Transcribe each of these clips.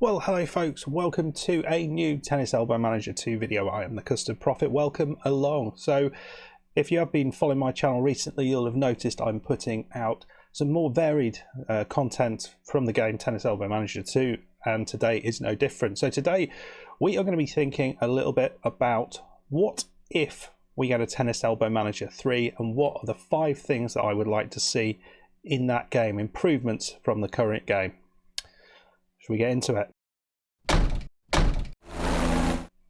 Well, hello folks, welcome to a new Tennis Elbow Manager 2 video. I am the Custard Prophet, welcome along. So if you have been following my channel recently, you'll have noticed I'm putting out some more varied content from the game Tennis Elbow Manager 2, and today is no different. So today we are going to be thinking a little bit about what if we get a Tennis Elbow Manager 3 and what are the 5 things that I would like to see in that game, improvements from the current game. Should we get into it?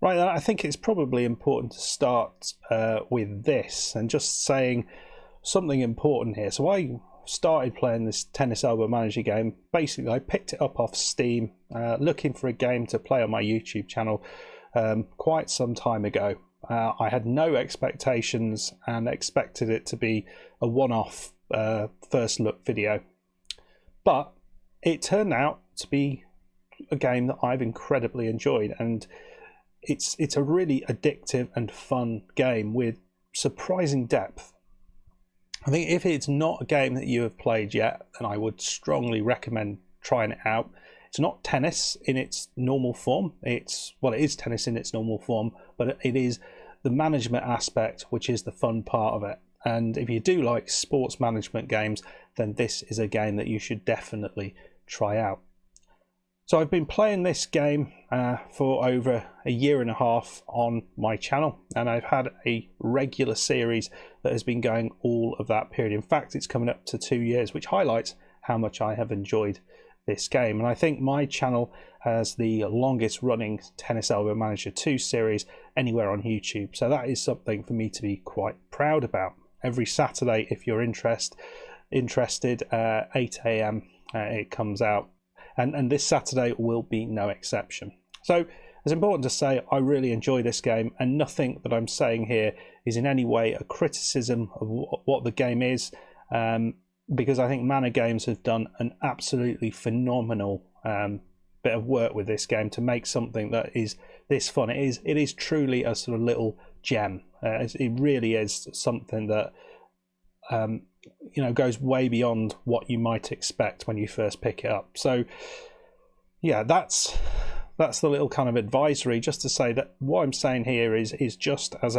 Right, I think it's probably important to start with this and just saying something important here. So I started playing this Tennis Elbow Manager game. Basically, I picked it up off Steam, looking for a game to play on my YouTube channel quite some time ago. I had no expectations and expected it to be a one-off first look video. But it turned out to be a game that I've incredibly enjoyed, and it's a really addictive and fun game with surprising depth. I think if it's not a game that you have played yet, then I would strongly recommend trying it out. It's not tennis in its normal form. It is tennis in its normal form, but it is the management aspect which is the fun part of it. And if you do like sports management games, then this is a game that you should definitely try out. So I've been playing this game for over a year and a half on my channel, and I've had a regular series that has been going all of that period. In fact, it's coming up to 2 years, which highlights how much I have enjoyed this game. And I think my channel has the longest running Tennis Elbow Manager 2 series anywhere on YouTube. So that is something for me to be quite proud about. Every Saturday, if you're interested, 8 AM it comes out. And this Saturday will be no exception. So it's important to say I really enjoy this game, and nothing that I'm saying here is in any way a criticism of what the game is, because I think Mana Games have done an absolutely phenomenal bit of work with this game to make something that is this fun. It is truly a sort of little gem. It really is something that goes way beyond what you might expect when you first pick it up. So yeah, that's the little kind of advisory, just to say that what I'm saying here is just as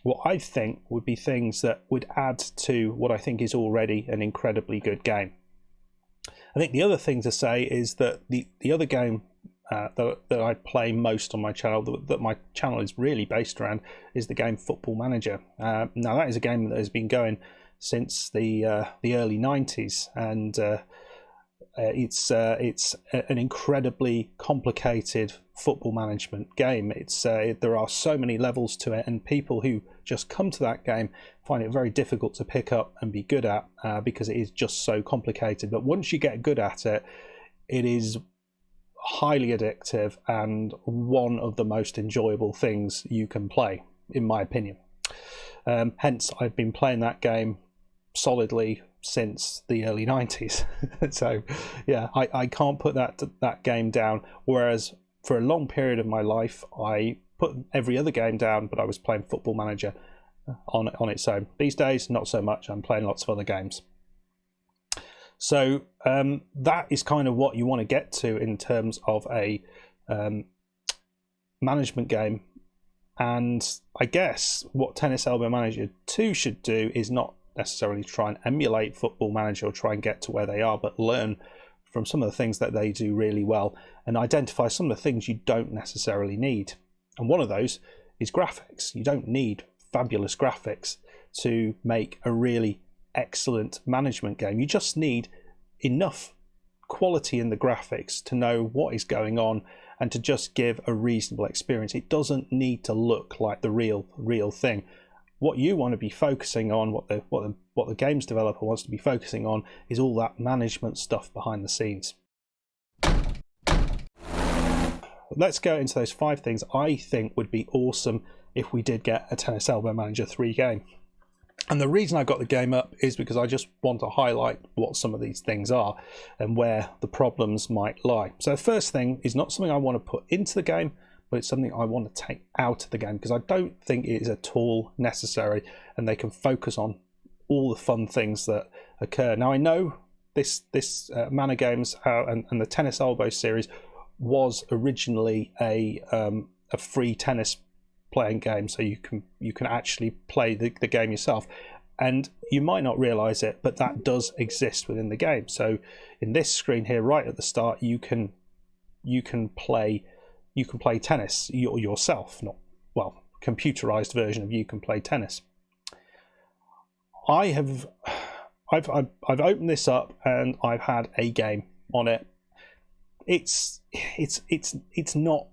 what I think would be things that would add to what I think is already an incredibly good game. I think the other thing to say is that the other game that I play most on my channel, that my channel is really based around, is the game Football Manager. Now that is a game that has been going since the early 90s, and it's an incredibly complicated football management game. There are so many levels to it, and people who just come to that game find it very difficult to pick up and be good at because it is just so complicated. But once you get good at it, it is highly addictive and one of the most enjoyable things you can play, in my opinion. Hence, I've been playing that game solidly since the early 90s. So yeah, I can't put that game down, whereas for a long period of my life I put every other game down, but I was playing Football Manager on its own. These days not so much. I'm playing lots of other games. So that is kind of what you want to get to in terms of a management game. And I guess what Tennis Elbow Manager 2 should do is not necessarily try and emulate Football Manager or try and get to where they are, but learn from some of the things that they do really well and identify some of the things you don't necessarily need. And one of those is graphics. You don't need fabulous graphics to make a really excellent management game. You just need enough quality in the graphics to know what is going on and to just give a reasonable experience. It doesn't need to look like the real thing. What you want to be focusing on, what the games developer wants to be focusing on, is all that management stuff behind the scenes. Let's go into those 5 things I think would be awesome if we did get a Tennis Elbow Manager 3 game. And the reason I got the game up is because I just want to highlight what some of these things are and where the problems might lie. So the first thing is not something I want to put into the game, but it's something I want to take out of the game, because I don't think it is at all necessary, and they can focus on all the fun things that occur. Now I know this Mana Games and the Tennis Elbow series was originally a free tennis playing game, so you can actually play the game yourself. And you might not realize it, but that does exist within the game. So in this screen here, right at the start, you can play tennis yourself. Not, well, computerized version of you can play tennis. I've opened this up and I've had a game on it. It's not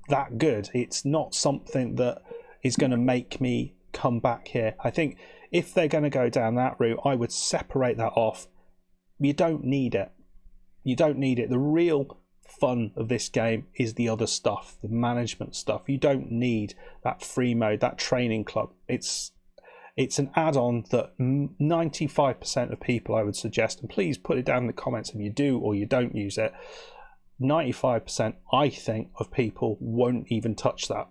that good. It's not something that is going to make me come back here. I think if they're going to go down that route, I would separate that off. You don't need it. You don't need it. The real fun of this game is the other stuff, the management stuff. You don't need that free mode, that training club. It's an add-on that 95% of people, I would suggest, and please put it down in the comments if you do or you don't use it, 95% I think of people won't even touch that.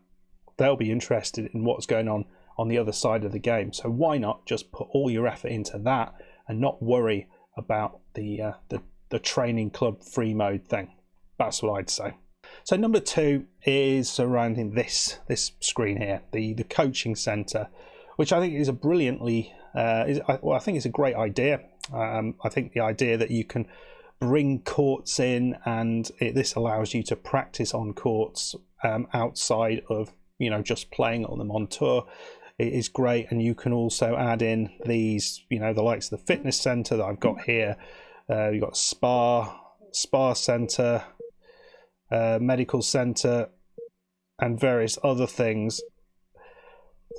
They'll be interested in what's going on the other side of the game. So why not just put all your effort into that and not worry about the training club free mode thing? That's what I'd say. So number 2 is surrounding this screen here, the coaching center, which I think is a brilliantly I think it's a great idea. I think the idea that you can bring courts in and this allows you to practice on courts outside of just playing on them on tour, it is great. And you can also add in these, the likes of the fitness center that I've got here. You've got spa center, medical center, and various other things.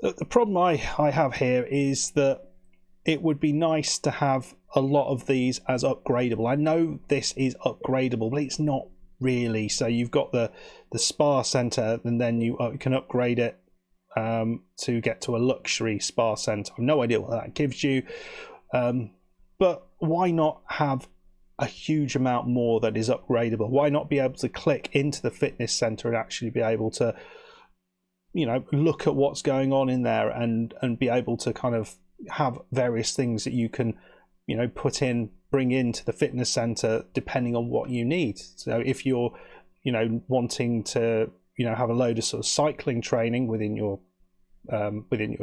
The problem I have here is that it would be nice to have a lot of these as upgradable. I know this is upgradable, but it's not really. So you've got the spa center, and then you can upgrade it to get to a luxury spa center. I've no idea what that gives you, but why not have a huge amount more that is upgradable? Why not be able to click into the fitness center and actually be able to look at what's going on in there and be able to kind of have various things that you can bring into the fitness center depending on what you need. So if you're wanting to have a load of sort of cycling training within your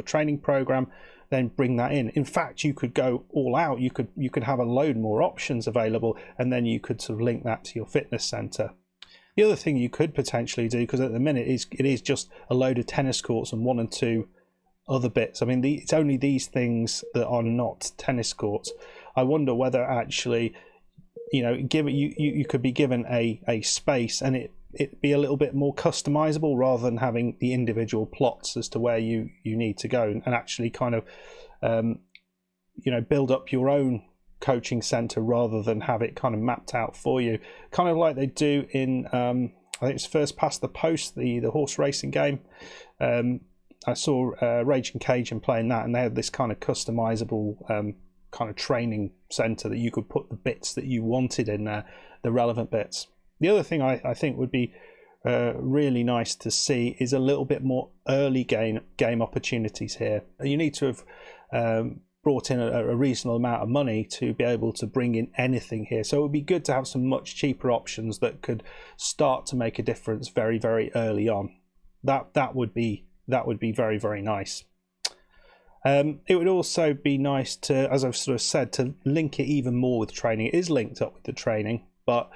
training program, then bring that in. In fact, you could go all out. You could have a load more options available, and then you could sort of link that to your fitness center. The other thing you could potentially do, because at the minute it is just a load of tennis courts and 1 and 2 other bits. I mean, it's only these things that are not tennis courts. I wonder whether actually, you could be given a space and it be a little bit more customizable rather than having the individual plots as to where you need to go, and actually kind of build up your own coaching center rather than have it kind of mapped out for you, kind of like they do in I think it's First Past the Post, the horse racing game. I saw Raging Cajun playing that, and they had this kind of customizable kind of training center that you could put the bits that you wanted in there, the relevant bits. The other thing I think would be really nice to see is a little bit more early game opportunities here. You need to have brought in a reasonable amount of money to be able to bring in anything here. So it would be good to have some much cheaper options that could start to make a difference very, very early on. That would be very, very nice. It would also be nice to, as I've sort of said, to link it even more with training. It is linked up with the training, but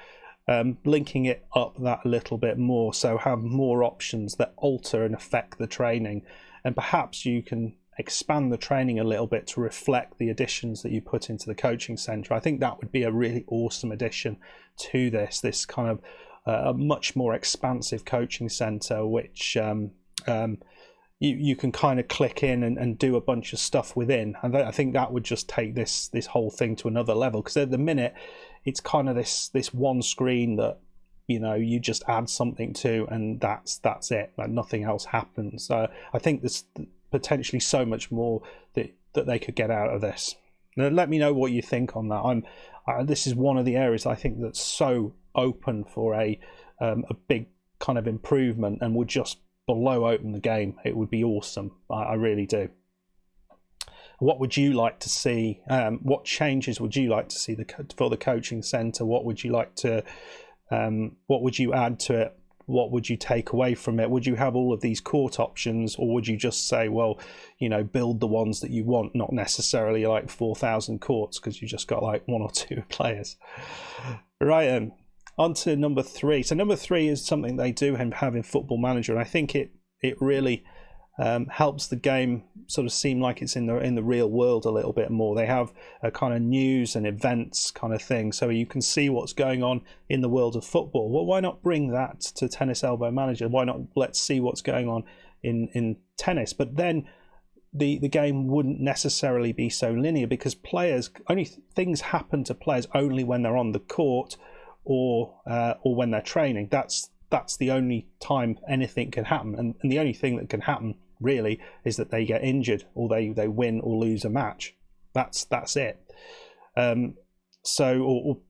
linking it up that a little bit more, so have more options that alter and affect the training, and perhaps you can expand the training a little bit to reflect the additions that you put into the coaching center. I think that would be a really awesome addition to this kind of a much more expansive coaching center, which you can kind of click in and do a bunch of stuff within. And I think that would just take this whole thing to another level, because at the minute it's kind of this one screen that you just add something to, and that's it. Like, nothing else happens. I think there's potentially so much more that they could get out of this. Now, let me know what you think on that. This is one of the areas I think that's so open for a big kind of improvement, and would just blow open the game. It would be awesome. I really do. What would you like to see? What changes would you like to see for the coaching center? What would you like to What would you add to it? What would you take away from it? Would you have all of these court options, or would you just say, well, build the ones that you want, not necessarily like 4,000 courts because you just got like 1 or 2 players? Right then, on to number 3. So number 3 is something they do have in Football Manager, and I think it really helps the game sort of seem like it's in the real world a little bit more. They have a kind of news and events kind of thing, so you can see what's going on in the world of football. Well, why not bring that to Tennis Elbow Manager? Why not let's see what's going on in tennis? But then the game wouldn't necessarily be so linear, because things happen to players only when they're on the court or when they're training. That's the only time anything can happen, and the only thing that can happen really is that they get injured, or they win or lose a match. That's it. Well,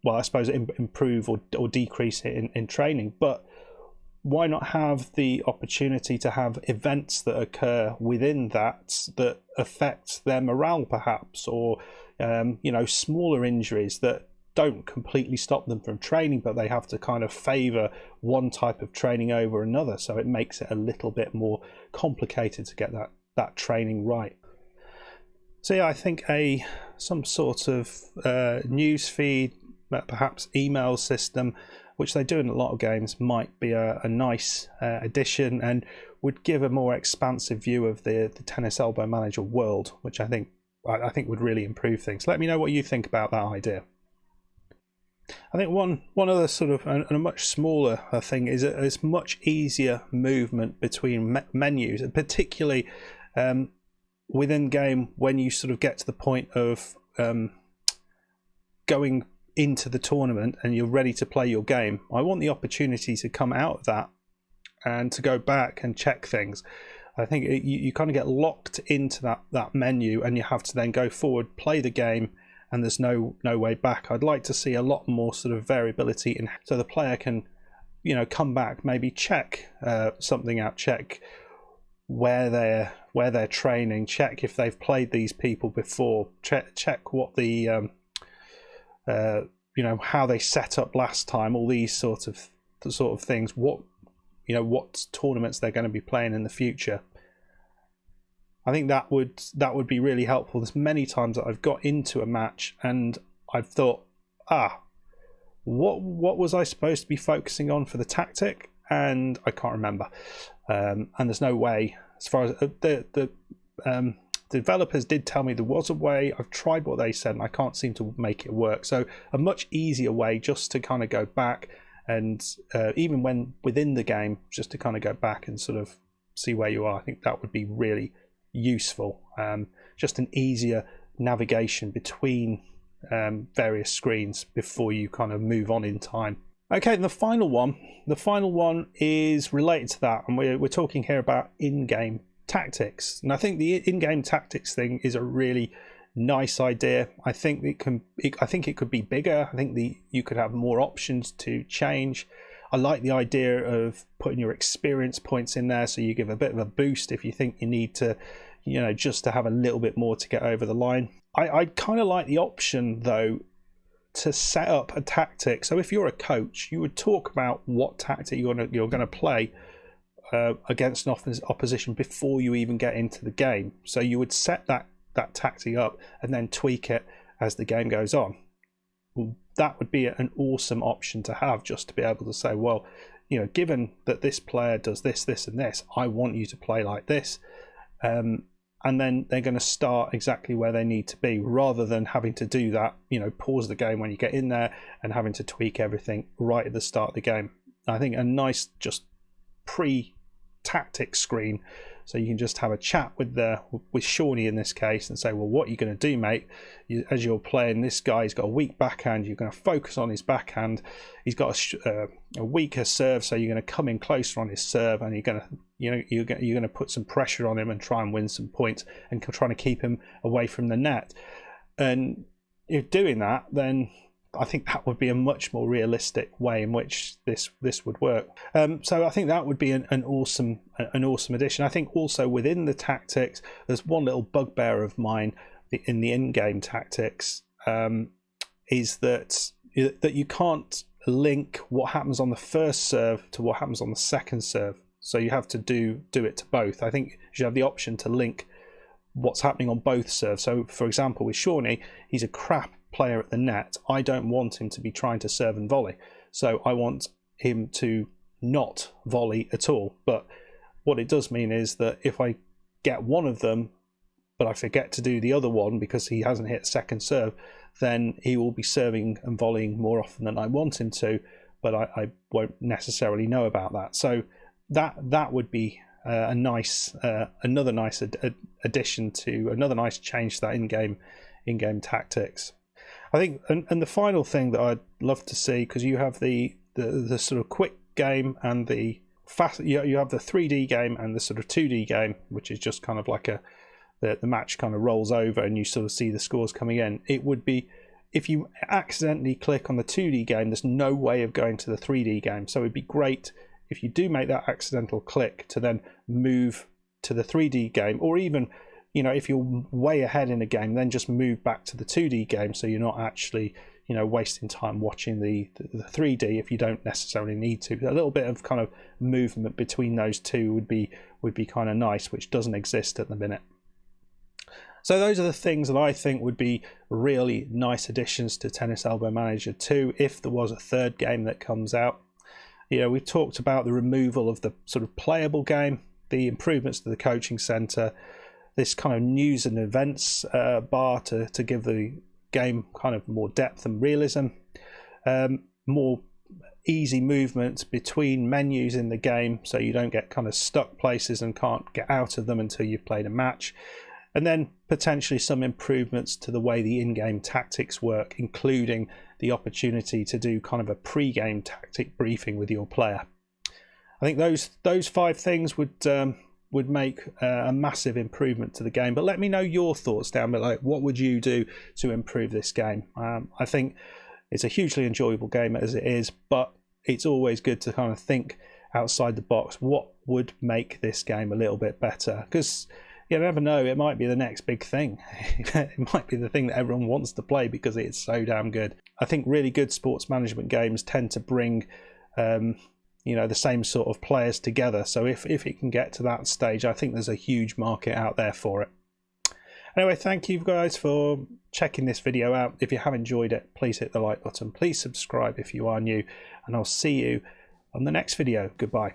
I suppose improve or decrease it in training. But why not have the opportunity to have events that occur within that affect their morale, perhaps, or smaller injuries that don't completely stop them from training, but they have to kind of favour one type of training over another, so it makes it a little bit more complicated to get that training right. So yeah, I think some sort of news feed, perhaps email system, which they do in a lot of games, might be a nice addition, and would give a more expansive view of the Tennis Elbow Manager world, which I think would really improve things. Let me know what you think about that idea. I think one other sort of, and a much smaller thing, is it's much easier movement between menus, and particularly within game when you sort of get to the point of going into the tournament and you're ready to play your game. I want the opportunity to come out of that and to go back and check things. I think you kind of get locked into that menu, and you have to then go forward, play the game, and there's no way back. I'd like to see a lot more sort of variability so the player can, come back, maybe check something out, check where they're training, check if they've played these people before, check what the how they set up last time, all these sort of things. What tournaments they're going to be playing in the future. I think that would be really helpful. There's many times that I've got into a match and I've thought, what was I supposed to be focusing on for the tactic? And I can't remember. And there's no way, as far as the developers did tell me there was a way. I've tried what they said and I can't seem to make it work. So a much easier way just to kind of go back and even when within the game, just to kind of go back and sort of see where you are. I think that would be really useful. Just an easier navigation between various screens before you kind of move on in time. Okay, and the final one is related to that, and we're talking here about in-game tactics. And I think the in-game tactics thing is a really nice idea. I think it could be bigger. I think you could have more options to change. I like the idea of putting your experience points in there, so you give a bit of a boost if you think you need to, just to have a little bit more to get over the line. I kind of like the option though to set up a tactic. So if you're a coach, you would talk about what tactic you're going to play against an opposition before you even get into the game. So you would set that tactic up and then tweak it as the game goes on. That would be an awesome option to have, just to be able to say, well, given that this player does this, this, and this, I want you to play like this. And then they're going to start exactly where they need to be, rather than having to do that, pause the game when you get in there and having to tweak everything right at the start of the game. I think a nice just pre-tactic screen, so you can just have a chat with Shawnee in this case and say, well, what are you going to do, mate? As you're playing, this guy's got a weak backhand. You're going to focus on his backhand. He's got a weaker serve, so you're going to come in closer on his serve, and you're going to put some pressure on him and try and win some points and trying to keep him away from the net. And if doing that, then I think that would be a much more realistic way in which this would work. So I think that would be an awesome addition. I think also within the tactics, there's one little bugbear of mine in the in-game tactics, is that you can't link what happens on the first serve to what happens on the second serve. So you have to do it to both. I think you should have the option to link what's happening on both serves. So for example, with Shawnee, he's a crap player at the net. I don't want him to be trying to serve and volley. So I want him to not volley at all. But what it does mean is that if I get one of them, but I forget to do the other one because he hasn't hit a second serve, then he will be serving and volleying more often than I want him to, but I won't necessarily know about that. So that would be a nice, another nice addition to, another nice change to that in-game tactics. I think, and the final thing that I'd love to see, because you have the sort of quick game and the fast, you have the 3D game and the sort of 2D game, which is just kind of like the match kind of rolls over and you sort of see the scores coming in. It would be, if you accidentally click on the 2D game, there's no way of going to the 3D game. So it'd be great if you do make that accidental click to then move to the 3D game, or even, you know, if you're way ahead in a game, then just move back to the 2D game, so you're not actually, you know, wasting time watching the 3D if you don't necessarily need to. A little bit of kind of movement between those two would be kind of nice, which doesn't exist at the minute. So those are the things that I think would be really nice additions to Tennis Elbow Manager 2 if there was a third game that comes out. You know, we've talked about the removal of the sort of playable game, the improvements to the coaching center, this kind of news and events bar to give the game kind of more depth and realism, more easy movement between menus in the game so you don't get kind of stuck places and can't get out of them until you've played a match. And then potentially some improvements to the way the in-game tactics work, including the opportunity to do kind of a pre-game tactic briefing with your player. I think those 5 things would make a massive improvement to the game. But let me know your thoughts down below. What would you do to improve this game? I think it's a hugely enjoyable game as it is, but it's always good to kind of think outside the box. What would make this game a little bit better? Because you never know, it might be the next big thing. It might be the thing that everyone wants to play because it's so damn good. I think really good sports management games tend to bring you know, the same sort of players together. So if it can get to that stage, I think there's a huge market out there for it. Anyway, thank you guys for checking this video out. If you have enjoyed it, please hit the like button. Please subscribe if you are new, and I'll see you on the next video. Goodbye.